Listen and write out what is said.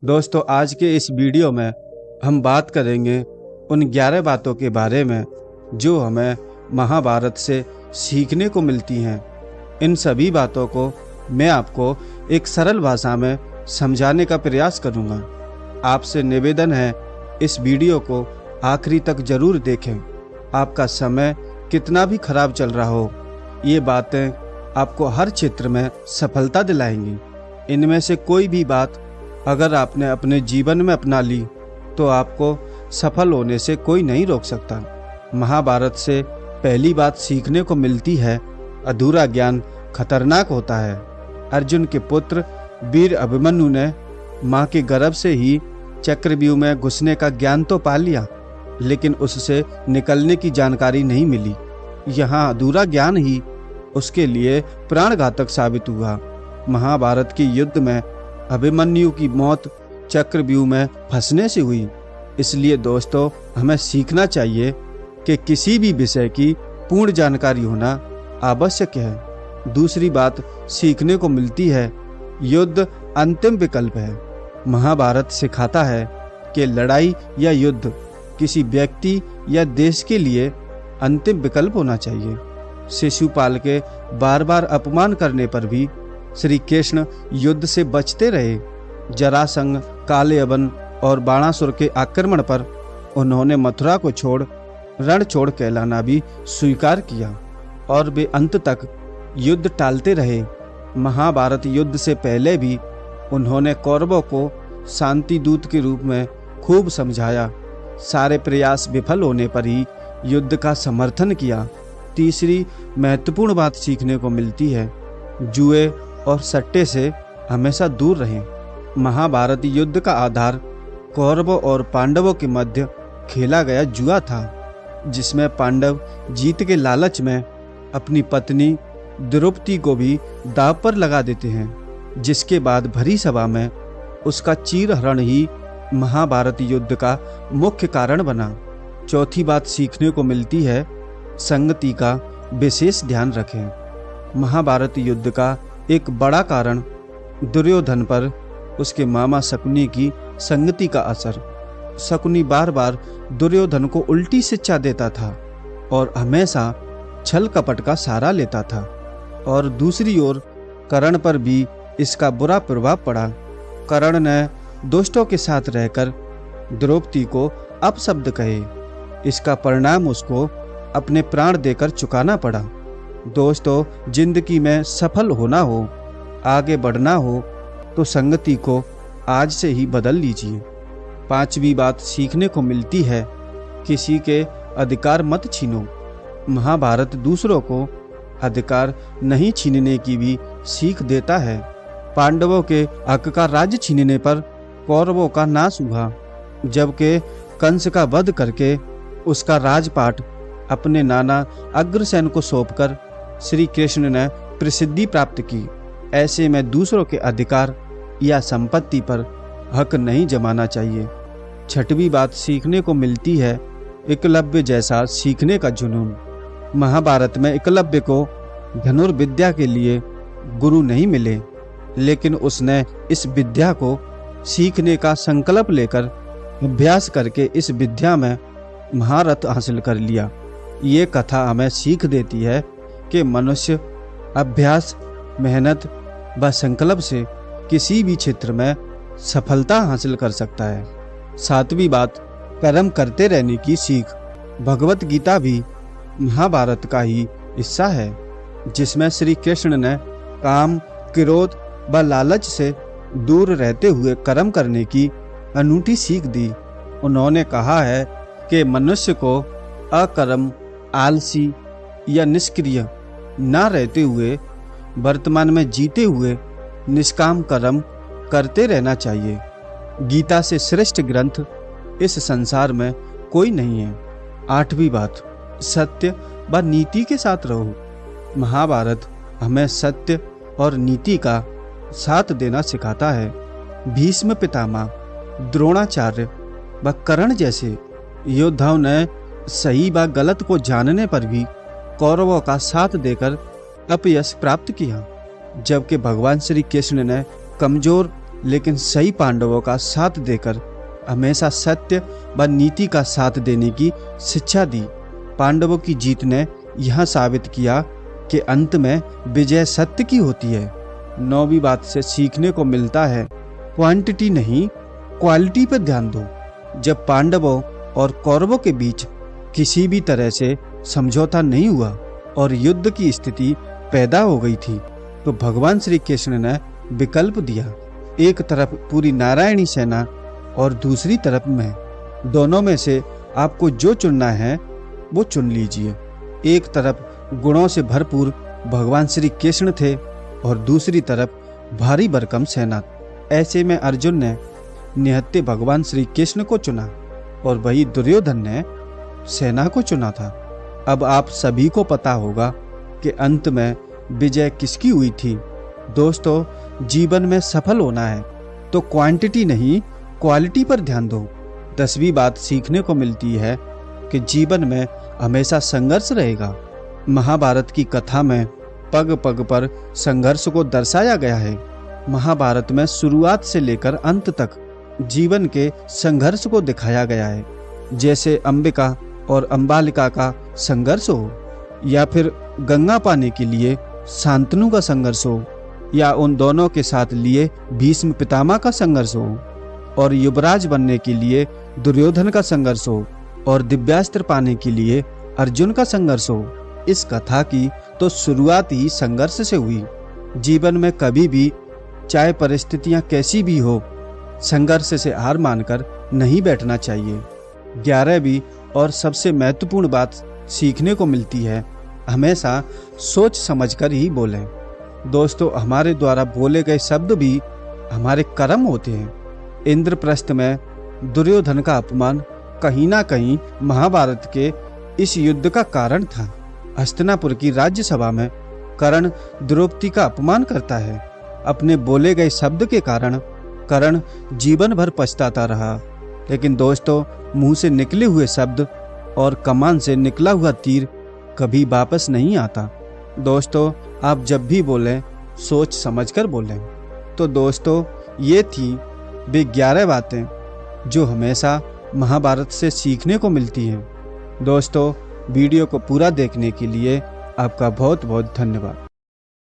दोस्तों, आज के इस वीडियो में हम बात करेंगे उन 11 बातों के बारे में जो हमें महाभारत से सीखने को मिलती हैं। इन सभी बातों को मैं आपको एक सरल भाषा में समझाने का प्रयास करूंगा। आपसे निवेदन है, इस वीडियो को आखिरी तक जरूर देखें। आपका समय कितना भी खराब चल रहा हो, ये बातें आपको हर क्षेत्र में सफलता दिलाएंगी। इनमें से कोई भी बात अगर आपने अपने जीवन में अपना ली तो आपको सफल होने से कोई नहीं रोक सकता। महाभारत से पहली बात सीखने को मिलती है, अधूरा ज्ञान खतरनाक होता है। अर्जुन के पुत्र वीर अभिमन्यु ने मां के गर्भ से ही चक्रव्यूह में घुसने का ज्ञान तो पा लिया, लेकिन उससे निकलने की जानकारी नहीं मिली। यहाँ अधूरा ज्ञान ही उसके लिए प्राणघातक साबित हुआ। महाभारत के युद्ध में अभिमन्यु की मौत चक्रव्यूह में फंसने से हुई। इसलिए दोस्तों, हमें सीखना चाहिए कि किसी भी विषय की पूर्ण जानकारी होना आवश्यक है। दूसरी बात सीखने को मिलती है, युद्ध अंतिम विकल्प है। महाभारत सिखाता है कि लड़ाई या युद्ध किसी व्यक्ति या देश के लिए अंतिम विकल्प होना चाहिए। शिशुपाल के बार बार अपमान करने पर भी श्री कृष्ण युद्ध से बचते रहे। जरासंध, कालयवन और बाणासुर के आक्रमण पर उन्होंने मथुरा को छोड़ रण छोड़ कहलाना भी स्वीकार किया और वे अंत तक युद्ध टालते रहे। महाभारत युद्ध से पहले भी उन्होंने कौरवों को शांति दूत के रूप में खूब समझाया। सारे प्रयास विफल होने पर ही युद्ध का समर्थन किया। तीसरी महत्वपूर्ण बात सीखने को मिलती है, जुए और सट्टे से हमेशा दूर रहें। महाभारत युद्ध का आधार कौरवों और पांडवों के मध्य खेला गया जुआ था, जिसमें पांडव जीत के लालच में अपनी पत्नी द्रौपदी को भी दांव पर लगा देते हैं, जिसके बाद भरी सभा में उसका चीरहरण ही महाभारत युद्ध का मुख्य कारण बना। चौथी बात सीखने को मिलती है, संगति का विशेष ध्यान रखें। महाभारत युद्ध का एक बड़ा कारण दुर्योधन पर उसके मामा शकुनी की संगति का असर। शकुनी बार बार दुर्योधन को उल्टी शिक्षा देता था और हमेशा छल कपट का सहारा लेता था, और दूसरी ओर कर्ण पर भी इसका बुरा प्रभाव पड़ा। कर्ण ने दोस्तों के साथ रहकर द्रौपदी को अपशब्द कहे। इसका परिणाम उसको अपने प्राण देकर चुकाना पड़ा। दोस्तों, जिंदगी में सफल होना हो, आगे बढ़ना हो तो संगति को आज से ही बदल लीजिए। पांचवी बात सीखने को मिलती है, किसी के अधिकार मत छीनो। महाभारत दूसरों को अधिकार नहीं छीनने की भी सीख देता है। पांडवों के हक का राज्य छीनने पर कौरवों का नाश हुआ, जबकि कंस का वध करके उसका राजपाट अपने नाना अग्रसेन को सौंपकर श्री कृष्ण ने प्रसिद्धि प्राप्त की। ऐसे में दूसरों के अधिकार या संपत्ति पर हक नहीं जमाना चाहिए। छठवीं बात सीखने को मिलती है, एकलव्य जैसा सीखने का जुनून। महाभारत में एकलव्य को धनुर्विद्या के लिए गुरु नहीं मिले, लेकिन उसने इस विद्या को सीखने का संकल्प लेकर अभ्यास करके इस विद्या में महारत हासिल कर लिया। ये कथा हमें सीख देती है कि मनुष्य अभ्यास, मेहनत व संकल्प से किसी भी क्षेत्र में सफलता हासिल कर सकता है। सातवीं बात, कर्म करते रहने की सीख। भगवत गीता भी महाभारत का ही हिस्सा है, जिसमें श्री कृष्ण ने काम, क्रोध व लालच से दूर रहते हुए कर्म करने की अनूठी सीख दी। उन्होंने कहा है कि मनुष्य को अकर्म, आलसी या निष्क्रिय न रहते हुए वर्तमान में जीते हुए निष्काम कर्म करते रहना चाहिए। गीता से श्रेष्ठ ग्रंथ इस संसार में कोई नहीं है। आठवीं बात, सत्य व नीति के साथ रहो। महाभारत हमें सत्य और नीति का साथ देना सिखाता है। भीष्म पितामह, द्रोणाचार्य व कर्ण जैसे योद्धाओं ने सही व गलत को जानने पर भी कौरवों का साथ देकर अपयश प्राप्त किया, जबकि भगवान श्री कृष्ण ने कमजोर लेकिन सही पांडवों का साथ देकर हमेशा सत्य व नीति का साथ देने की शिक्षा दी। पांडवों की जीत ने यह साबित किया कि अंत में विजय सत्य की होती है। 9वीं बात से सीखने को मिलता है, क्वांटिटी नहीं क्वालिटी पर ध्यान दो। जब पांडवों और कौरवों के बीच किसी भी तरह से समझौता नहीं हुआ और युद्ध की स्थिति पैदा हो गई थी, तो भगवान श्री कृष्ण ने विकल्प दिया, एक तरफ पूरी नारायणी सेना और दूसरी तरफ मैं। दोनों में से आपको जो चुनना है वो चुन लीजिए। एक तरफ गुणों से भरपूर भगवान श्री कृष्ण थे और दूसरी तरफ भारी भरकम सेना। ऐसे में अर्जुन ने निहत्थे भगवान श्री कृष्ण को चुना और वही दुर्योधन ने सेना को चुना था। अब आप सभी को पता होगा कि अंत में विजय किसकी हुई थी। दोस्तों, जीवन में सफल होना है तो क्वांटिटी नहीं क्वालिटी पर ध्यान दो। 10वीं बात सीखने को मिलती है कि जीवन में हमेशा संघर्ष रहेगा। महाभारत की कथा में पग पग पर संघर्ष को दर्शाया गया है। महाभारत में शुरुआत से लेकर अंत तक जीवन के संघर्ष को दिखाया गया है, जैसे अंबिका और अंबालिका का संघर्ष हो, या फिर गंगा पाने के लिए शांतनु का संघर्ष हो, या उन दोनों के साथ लिए भीष्म पितामह का संघर्ष हो, और युवराज बनने के लिए दुर्योधन का संघर्ष हो, और दिव्यास्त्र पाने के लिए अर्जुन का संघर्ष हो। इस कथा की तो शुरुआत ही संघर्ष से हुई। जीवन में कभी भी चाहे परिस्थितियां कैसी भी हो, संघर्ष से हार मानकर नहीं बैठना चाहिए। 11वीं और सबसे महत्वपूर्ण बात सीखने को मिलती है, हमेशा सोच समझकर ही बोलें। दोस्तों, हमारे द्वारा बोले गए शब्द भी हमारे कर्म होते हैं। इंद्रप्रस्थ में दुर्योधन का अपमान कहीं ना कहीं महाभारत के इस युद्ध का कारण था। हस्तिनापुर की राज्यसभा में कर्ण द्रौपदी का अपमान करता है। अपने बोले गए शब्द के कारण कर्ण जीवन भर पछताता रहा। लेकिन दोस्तों, मुंह से निकले हुए शब्द और कमान से निकला हुआ तीर कभी वापस नहीं आता। दोस्तों, आप जब भी बोलें सोच समझकर बोलें। तो दोस्तों, ये थी वे 11 बातें जो हमेशा महाभारत से सीखने को मिलती हैं। दोस्तों, वीडियो को पूरा देखने के लिए आपका बहुत बहुत धन्यवाद।